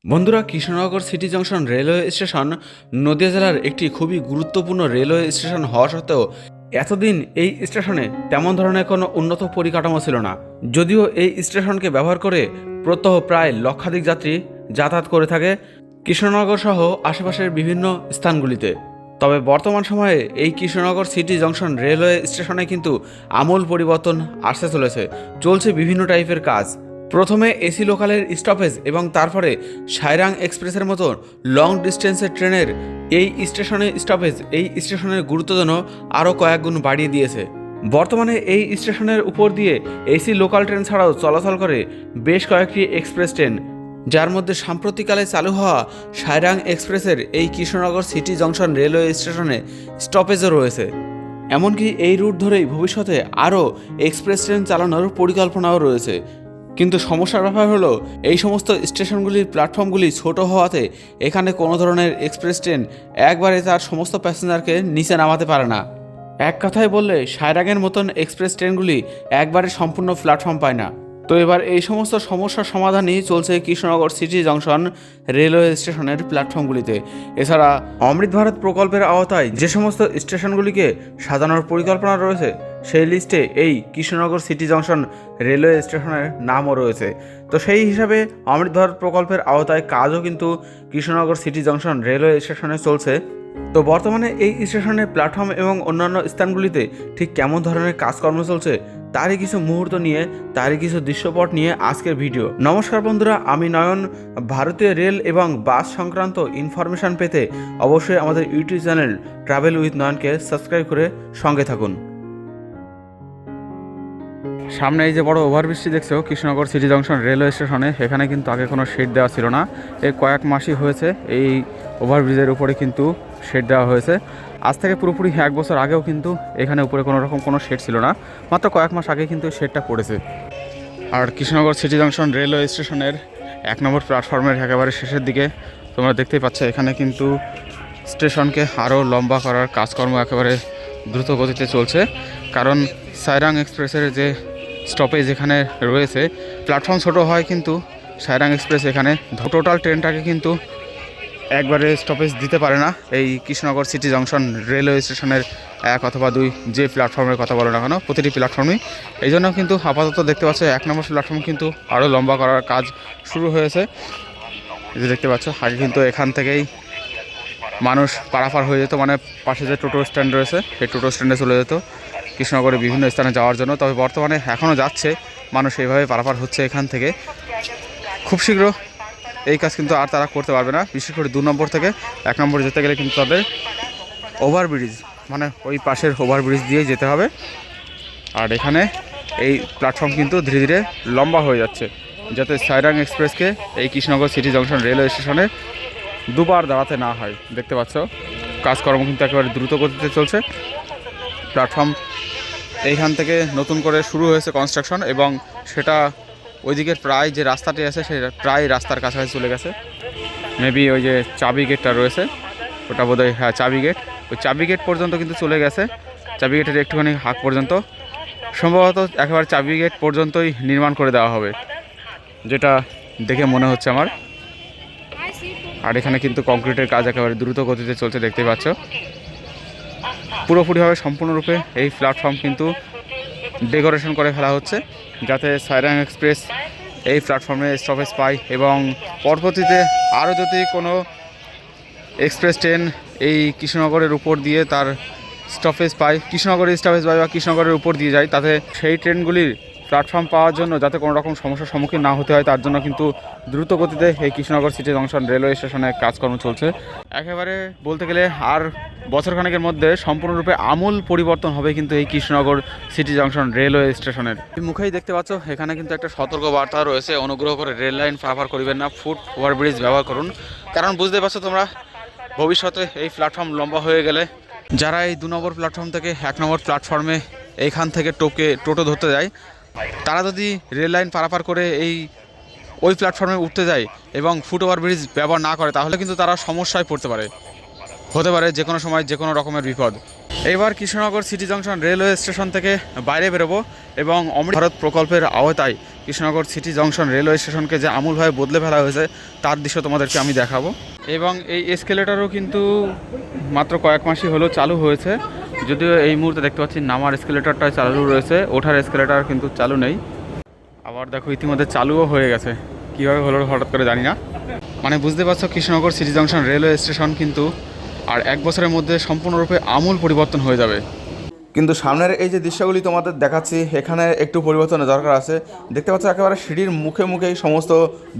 বন্ধুরা, Krishnanagar city junction railway station Nadia জেলার একটি খুবই গুরুত্বপূর্ণ রেলওয়ে স্টেশন হওয়া সত্ত্বেও এতদিন এই স্টেশনে তেমন ধরনের কোনো উন্নত পরিকাঠামো ছিল না। যদিও এই স্টেশনকে ব্যবহার করে প্রত্যহ প্রায় লক্ষাধিক যাত্রী যাতায়াত করে থাকে কৃষ্ণনগর সহ আশেপাশের বিভিন্ন স্থানগুলিতে। তবে বর্তমান সময়ে এই কৃষ্ণনগর সিটি জংশন রেলওয়ে স্টেশনে কিন্তু আমূল পরিবর্তন আসতে চলছে বিভিন্ন টাইপের কাজ। প্রথমে এসি লোকালের স্টপেজ এবং তারপরে সাইরাং এক্সপ্রেসের মতো লং ডিস্টেন্সের ট্রেনের এই স্টেশনের গুরুত্ব যেন আরও কয়েক গুণ বাড়িয়ে দিয়েছে। বর্তমানে এই স্টেশনের উপর দিয়ে এসি লোকাল ট্রেন ছাড়াও চলাচল করে বেশ কয়েকটি এক্সপ্রেস ট্রেন, যার মধ্যে সাম্প্রতিককালে চালু হওয়া সাইরাং এক্সপ্রেসের এই কৃষ্ণনগর সিটি জংশন রেলওয়ে স্টেশনে স্টপেজও রয়েছে। এমনকি এই রুট ধরেই ভবিষ্যতে আরও এক্সপ্রেস ট্রেন চালানোর পরিকল্পনাও রয়েছে। কিন্তু সমস্যার ব্যাপার হলো এই সমস্ত স্টেশনগুলির প্ল্যাটফর্মগুলি ছোট হওয়াতে এখানে কোনো ধরনের এক্সপ্রেস ট্রেন একবারে তার সমস্ত প্যাসেঞ্জারকে নিচে নামাতে পারে না। এক কথায় বললে সাইরাগের মতন এক্সপ্রেস ট্রেনগুলি একবারে সম্পূর্ণ প্ল্যাটফর্ম পায় না। তো এবার এই সমস্ত সমস্যার সমাধানই চলছে কৃষ্ণনগর সিটি জংশন রেলওয়ে স্টেশনের প্ল্যাটফর্মগুলিতে। এছাড়া অমৃত ভারত প্রকল্পের আওতায় যে সমস্ত স্টেশনগুলিকে সাজানোর পরিকল্পনা রয়েছে সেই লিস্টে এই কৃষ্ণনগর সিটি জংশন রেলওয়ে স্টেশনের নামও রয়েছে। তো সেই হিসাবে অমৃত ভারত প্রকল্পের আওতায় কাজও কিন্তু কৃষ্ণনগর সিটি জংশন রেলওয়ে স্টেশনে চলছে। তো বর্তমানে এই স্টেশনের প্ল্যাটফর্ম এবং অন্যান্য স্থানগুলিতে ঠিক কেমন ধরনের কাজকর্ম চলছে তারই কিছু মুহূর্ত নিয়ে, তারই কিছু দৃশ্যপট নিয়ে আজকের ভিডিও। নমস্কার বন্ধুরা, আমি নয়ন। ভারতীয় রেল এবং বাস সংক্রান্ত ইনফরমেশন পেতে অবশ্যই আমাদের ইউটিউব চ্যানেল ট্রাভেল উইথ নয়নকে সাবস্ক্রাইব করে সঙ্গে থাকুন। সামনে এই যে বড় ওভারব্রিজটি দেখছো কৃষ্ণনগর সিটি জংশন রেলওয়ে স্টেশনে, এখানে কিন্তু আগে কোনো শেড দেওয়া ছিল না। এই কয়েক মাসই হয়েছে এই ওভারব্রিজের উপরে কিন্তু শেড দেওয়া হয়েছে। আজ থেকে পুরোপুরি 1 বছর আগেও কিন্তু এখানে উপরে কোনো রকম কোনো শেড ছিল না, মাত্র কয়েক মাস আগে কিন্তু শেডটা পড়েছে। আর কৃষ্ণনগর সিটি জংশন রেলওয়ে স্টেশনের 1 নম্বর প্ল্যাটফর্মের একেবারে শেষের দিকে তোমরা দেখতেই পাচ্ছ এখানে কিন্তু স্টেশনকে আরও লম্বা করার কাজকর্ম একেবারে দ্রুত গতিতে চলছে। কারণ সাইরাং এক্সপ্রেসের যে স্টপেজ এখানে রয়েছে, প্ল্যাটফর্ম ছোট হয় কিন্তু সাইরাং এক্সপ্রেস এখানে টোটাল ট্রেনটাকে কিন্তু একবারে স্টপেজ দিতে পারে না এই কৃষ্ণনগর সিটি জংশন রেলওয়ে স্টেশনের 1 অথবা 2 যে প্ল্যাটফর্মের কথা বলো না কেন, প্রতিটি প্ল্যাটফর্মই। এই জন্য কিন্তু আপাতত দেখতে পাচ্ছ 1 নম্বর প্ল্যাটফর্ম কিন্তু আরও লম্বা করার কাজ শুরু হয়েছে। যে দেখতে পাচ্ছ আগে কিন্তু এখান থেকেই মানুষ পারাপার হয়ে যেত, মানে পাশে যে টোটো স্ট্যান্ড রয়েছে সেই টোটো স্ট্যান্ডে চলে যেত কৃষ্ণনগরের বিভিন্ন স্থানে যাওয়ার জন্য। তবে বর্তমানে এখনও যাচ্ছে মানুষ, এইভাবে পারাপার হচ্ছে এখান থেকে। খুব শীঘ্র এই কাজ কিন্তু আর তারা করতে পারবে না, বিশেষ করে 2 নম্বর থেকে 1 নম্বরে যেতে গেলে কিন্তু তাদের ওভারব্রিজ, মানে ওই পাশের ওভারব্রিজ দিয়েই যেতে হবে। আর এখানে এই প্ল্যাটফর্ম কিন্তু ধীরে ধীরে লম্বা হয়ে যাচ্ছে, যাতে সাইরাং এক্সপ্রেসকে এই কৃষ্ণনগর সিটি জংশন রেলওয়ে স্টেশনে দুবার দাঁড়াতে না হয়। দেখতে পাচ্ছ কাজকর্ম কিন্তু একেবারে দ্রুত গতিতে চলছে। প্ল্যাটফর্ম এইখান থেকে নতুন করে শুরু হয়েছে কনস্ট্রাকশন, এবং সেটা ওইদিকের প্রায় যে রাস্তাটি আছে সেই প্রায় রাস্তার কাছাকাছি চলে গেছে। মেবি ওই যে চাবি গেটটা রয়েছে ওটা বোধহয়, হ্যাঁ চাবি গেট, ওই চাবি গেট পর্যন্ত কিন্তু চলে গেছে। চাবি গেটের একটুখানি হাক পর্যন্ত সম্ভবত একেবারে চাবি গেট পর্যন্তই নির্মাণ করে দেওয়া হবে, যেটা দেখে মনে হচ্ছে আমার। আর এখানে কিন্তু কংক্রিটের কাজ একেবারে দ্রুত গতিতে চলছে, দেখতে পাচ্ছ। পুরোপুরিভাবে সম্পূর্ণরূপে এই প্ল্যাটফর্ম কিন্তু ডেকোরেশন করে ফেলা হচ্ছে, যাতে সাইরাং এক্সপ্রেস এই প্ল্যাটফর্মে স্টপেজ পায়, এবং পরবর্তীতে আরও যদি কোনো এক্সপ্রেস ট্রেন এই কৃষ্ণনগরের উপর দিয়ে তার স্টপেজ পায়, কৃষ্ণনগরের স্টপেজ পায় বা কৃষ্ণনগরের উপর দিয়ে যায়, তাতে সেই ট্রেনগুলির প্ল্যাটফর্ম পাওয়ার জন্য যাতে কোনো রকম সমস্যার সম্মুখীন না হতে হয়, তার জন্য কিন্তু দ্রুত গতিতে এই কৃষ্ণনগর সিটি জংশন রেলওয়ে স্টেশনে কাজকর্ম চলছে। একেবারে বলতে গেলে আর বছরখানেকের মধ্যে সম্পূর্ণরূপে আমূল পরিবর্তন হবে কিন্তু এই কৃষ্ণনগর সিটি জংশন রেলওয়ে স্টেশনের। মুখেই দেখতে পাচ্ছ এখানে কিন্তু একটা সতর্ক বার্তা রয়েছে, অনুগ্রহ করে রেল লাইন পারাপার করিবেন না, ফুট ওভারব্রিজ ব্যবহার করুন। কারণ বুঝতে পারছো তোমরা, ভবিষ্যতে এই প্ল্যাটফর্ম লম্বা হয়ে গেলে যারা এই 2 নম্বর প্ল্যাটফর্ম থেকে 1 নম্বর প্ল্যাটফর্মে এইখান থেকে টোটো ধরতে যায়, তারা যদি রেল লাইন পারাপার করে ওই প্ল্যাটফর্মে উঠতে যায় এবং ফুট ওভারব্রিজ ব্যবহার না করে, তাহলে কিন্তু তারা সমস্যায় পড়তে পারে, হতে পারে যে কোনো সময় যে কোনো রকমের বিপদ। এবার Krishnanagar city junction railway station থেকে বাইরে বেরোবো এবং অমৃত ভারত প্রকল্পের আওতায় কৃষ্ণনগর সিটি জংশন রেলওয়ে স্টেশনকে যে আমূলভাবে বদলে ফেলা হয়েছে তার দৃশ্য তোমাদেরকে আমি দেখাবো। এবং এই এসকেলেটারও কিন্তু মাত্র কয়েক মাসই হলো চালু হয়েছে, যদিও এই মুহূর্তে দেখতে পাচ্ছি নামার এসকেলেটারটাই চালু রয়েছে, ওঠার এসকেলেটার কিন্তু চালু নেই। আবার দেখো ইতিমধ্যে চালুও হয়ে গেছে, কীভাবে হলো হঠাৎ করে জানি না। মানে বুঝতে পারছো Krishnanagar city junction railway station কিন্তু আর 1 বছরের মধ্যে সম্পূর্ণরূপে আমূল পরিবর্তন হয়ে যাবে। কিন্তু সামনের এই যে দৃশ্যগুলি তোমাদের দেখাচ্ছি এখানে একটু পরিবর্তনের দরকার আছে। দেখতে পাচ্ছ একেবারে সিঁড়ির মুখে মুখেই সমস্ত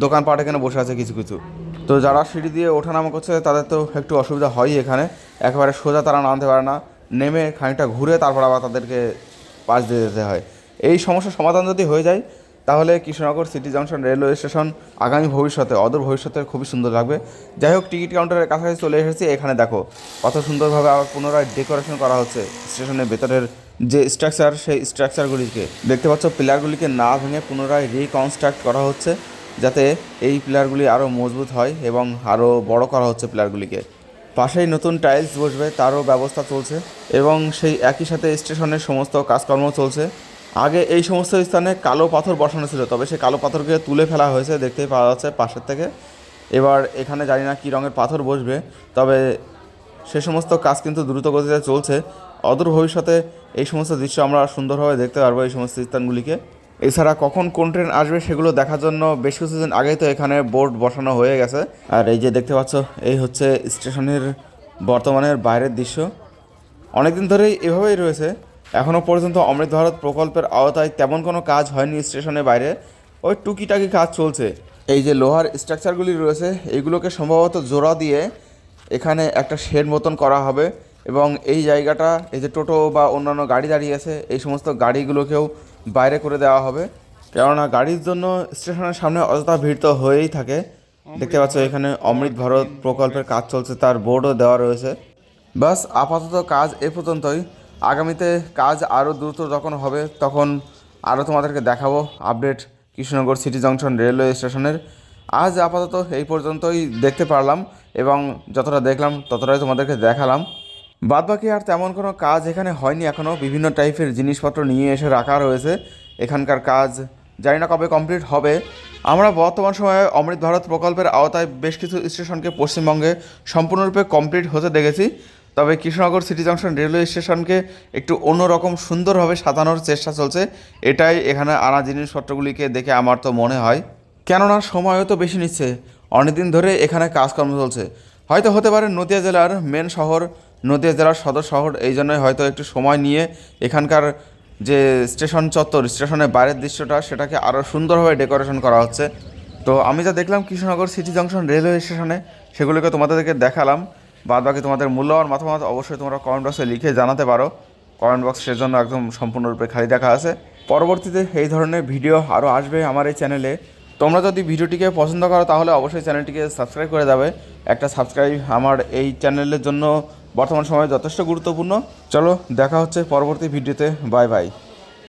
দোকানপাট এখানে বসে আছে কিছু কিছু। তো যারা সিঁড়ি দিয়ে ওঠানামা করছে তাদের তো একটু অসুবিধা হয়ই, এখানে একেবারে সোজা তারা নামতে পারে না, নেমে খানিকটা ঘুরে তারপর আবার তাদেরকে পাশ দিয়ে যেতে হয়। এই সমস্যার সমাধান যদি হয়ে যায় তাহলে Krishnanagar city junction railway station আগামী ভবিষ্যতে অদূর ভবিষ্যতে খুবই সুন্দর লাগবে। যাই হোক, টিকিট কাউন্টারের কাছাকাছি চলে এসেছি। এখানে দেখো কত সুন্দরভাবে আবার পুনরায় ডেকোরেশন করা হচ্ছে স্টেশনের ভেতরের যে স্ট্রাকচার, সেই স্ট্রাকচারগুলিকে দেখতে পাচ্ছ পিলারগুলিকে না ভেঙে পুনরায় রিকনস্ট্রাক্ট করা হচ্ছে, যাতে এই পিলারগুলি আরও মজবুত হয় এবং আরও বড় করা হচ্ছে পিলারগুলিকে। পাশেই নতুন টাইলস বসবে তারও ব্যবস্থা চলছে এবং সেই একই সাথে স্টেশনের সমস্ত কাজকর্ম চলছে। আগে এই সমস্ত স্থানে কালো পাথর বসানো ছিল, তবে সেই কালো পাথরকে তুলে ফেলা হয়েছে, দেখতেই পাওয়া যাচ্ছে পাশের থেকে। এবার এখানে জানি না কী রঙের পাথর বসবে, তবে সে সমস্ত কাজ কিন্তু দ্রুত গতিতে চলছে। অদূর ভবিষ্যতে এই সমস্ত দৃশ্য আমরা সুন্দরভাবে দেখতে পারবো এই সমস্ত স্থানগুলিকে। এছাড়া কখন কোন ট্রেন আসবে সেগুলো দেখার জন্য বেশ কিছুদিন আগেই তো এখানে বোর্ড বসানো হয়ে গেছে। আর এই যে দেখতে পাচ্ছ এই হচ্ছে স্টেশনের বর্তমানের বাইরের দৃশ্য। অনেকদিন ধরেই এভাবেই রয়েছে, এখনও পর্যন্ত অমৃত ভারত প্রকল্পের আওতায় তেমন কোনো কাজ হয়নি স্টেশনের বাইরে, ওই টুকিটাকি কাজ চলছে। এই যে লোহার স্ট্রাকচারগুলি রয়েছে এইগুলোকে সম্ভবত জোড়া দিয়ে এখানে একটা শেড মতন করা হবে এবং এই জায়গাটা এই যে টোটো বা অন্যান্য গাড়ি দাঁড়িয়ে আছে এই সমস্ত গাড়িগুলোকেও বাইরে করে দেওয়া হবে, কেননা গাড়ির জন্য স্টেশনের সামনে অযথা ভিড় তো হয়েই থাকে। দেখতে পাচ্ছ এখানে অমৃত ভারত প্রকল্পের কাজ চলছে, তার বোর্ডও দেওয়া রয়েছে। বাস আপাতত কাজ এ পর্যন্তই। আগামীতে কাজ আরও দ্রুত যখন হবে তখন আরও তোমাদেরকে দেখাবো update Krishnanagar city junction railway স্টেশনের। আজ আপাতত এই পর্যন্তই দেখতে পারলাম এবং যতটা দেখলাম ততটাই তোমাদেরকে দেখালাম। বাদবাকি আর তেমন কোনো কাজ এখানে হয়নি এখনও, বিভিন্ন টাইপের জিনিসপত্র নিয়ে এসে রাখা রয়েছে। এখানকার কাজ জানি না কবে কমপ্লিট হবে। আমরা বর্তমান সময়ে অমৃত ভারত প্রকল্পের আওতায় বেশ কিছু স্টেশনকে পশ্চিমবঙ্গে সম্পূর্ণরূপে কমপ্লিট হতে দেখেছি, তবে কৃষ্ণনগর সিটি জংশন রেলওয়ে স্টেশনকে একটু অন্যরকম সুন্দরভাবে সাজানোর চেষ্টা চলছে। এটাই এখানে আনা জিনিসপত্রগুলিকে দেখে আমার তো মনে হয়, কেননা সময়ও তো বেশি নিচ্ছে, অনেকদিন ধরে এখানে কাজকর্ম চলছে। হয়তো হতে পারে নদিয়া জেলার মেন শহর, নদিয়া জেলার সদর শহর, এই জন্যই হয়তো একটু সময় নিয়ে এখানকার যে স্টেশন চত্বর, স্টেশনের বাইরের দৃশ্যটা সেটাকে আরও সুন্দরভাবে ডেকোরেশন করা হচ্ছে। তো আমি যা দেখলাম কৃষ্ণনগর সিটি জংশন রেলওয়ে স্টেশনে সেগুলোকে তোমাদেরকে দেখালাম। বাদ বাকি তোমাদের মূল্যবান মতামত অবশ্যই তোমরা কমেন্ট বক্সে লিখে জানাতে পারো। কমেন্ট বক্স সেজন্য একদম সম্পূর্ণরূপে খালি রাখা আছে। পরবর্তীতে এই ধরনের ভিডিও আরও আসবে আমার এই চ্যানেলে। তোমরা যদি ভিডিওটিকে পছন্দ করো তাহলে অবশ্যই চ্যানেলটিকে সাবস্ক্রাইব করে যাবে। একটা সাবস্ক্রাইব আমার এই চ্যানেলের জন্য বর্তমান সময়ে যথেষ্ট গুরুত্বপূর্ণ। চলো দেখা হচ্ছে পরবর্তী ভিডিওতে, বাই বাই।